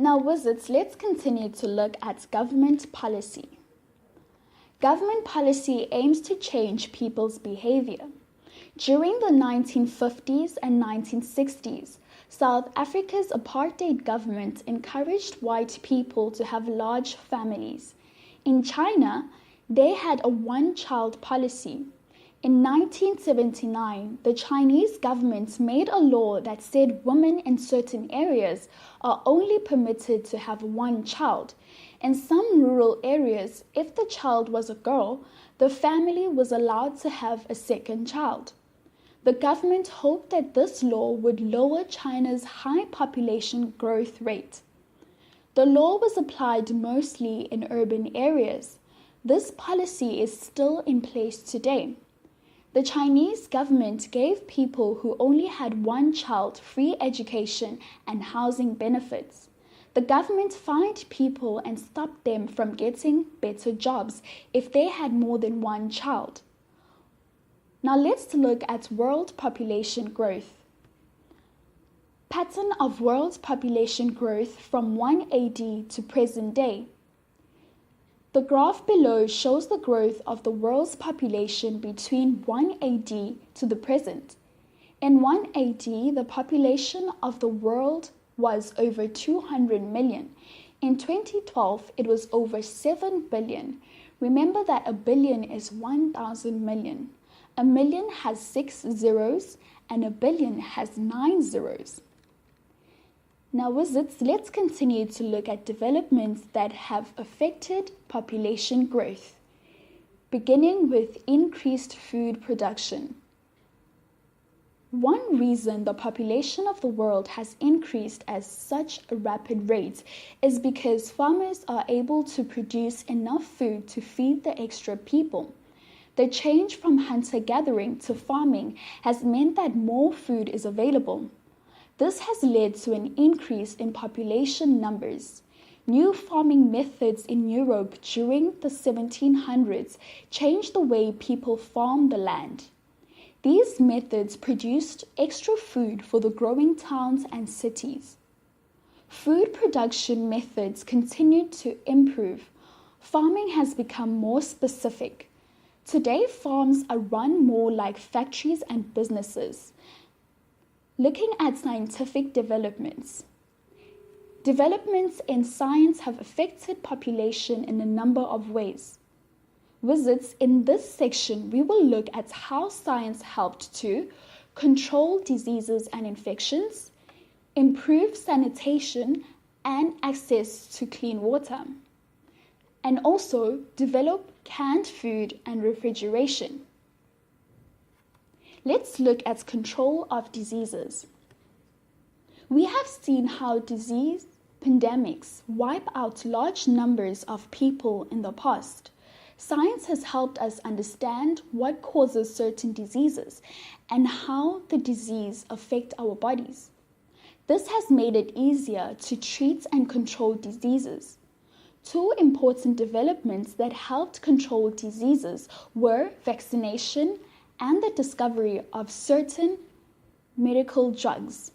Now, wizards, let's continue to look at government policy. Government policy aims to change people's behavior. During the 1950s and 1960s, South Africa's apartheid government encouraged white people to have large families. In China, they had a one-child policy. In 1979, the Chinese government made a law that said women in certain areas are only permitted to have one child. In some rural areas, if the child was a girl, the family was allowed to have a second child. The government hoped that this law would lower China's high population growth rate. The law was applied mostly in urban areas. This policy is still in place today. The Chinese government gave people who only had one child free education and housing benefits. The government fined people and stopped them from getting better jobs if they had more than one child. Now let's look at world population growth. Pattern of world population growth from 1 AD to present day. The graph below shows the growth of the world's population between 1 AD to the present. In 1 AD, the population of the world was over 200 million. In 2012, it was over 7 billion. Remember that a billion is 1,000 million. A million has 6 zeros and a billion has 9 zeros. Now, wizards, let's continue to look at developments that have affected population growth, beginning with increased food production. One reason the population of the world has increased at such a rapid rate is because farmers are able to produce enough food to feed the extra people. The change from hunter-gathering to farming has meant that more food is available. This has led to an increase in population numbers. New farming methods in Europe during the 1700s changed the way people farmed the land. These methods produced extra food for the growing towns and cities. Food production methods continued to improve. Farming has become more specific. Today, farms are run more like factories and businesses. Looking at scientific developments. Developments in science have affected population in a number of ways. Wizards, in this section, we will look at how science helped to control diseases and infections, improve sanitation and access to clean water, and also develop canned food and refrigeration. Let's look at control of diseases. We have seen how disease pandemics wipe out large numbers of people in the past. Science has helped us understand what causes certain diseases and how the disease affects our bodies. This has made it easier to treat and control diseases. Two important developments that helped control diseases were vaccination and the discovery of certain medical drugs.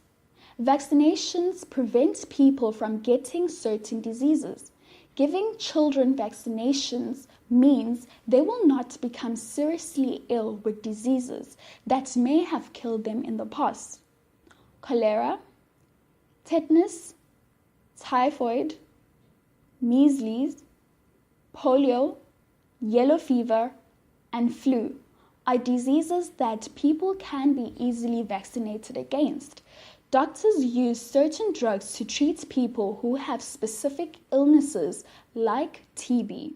Vaccinations prevent people from getting certain diseases. Giving children vaccinations means they will not become seriously ill with diseases that may have killed them in the past. Cholera, tetanus, typhoid, measles, polio, yellow fever, and flu are diseases that people can be easily vaccinated against. Doctors use certain drugs to treat people who have specific illnesses like TB.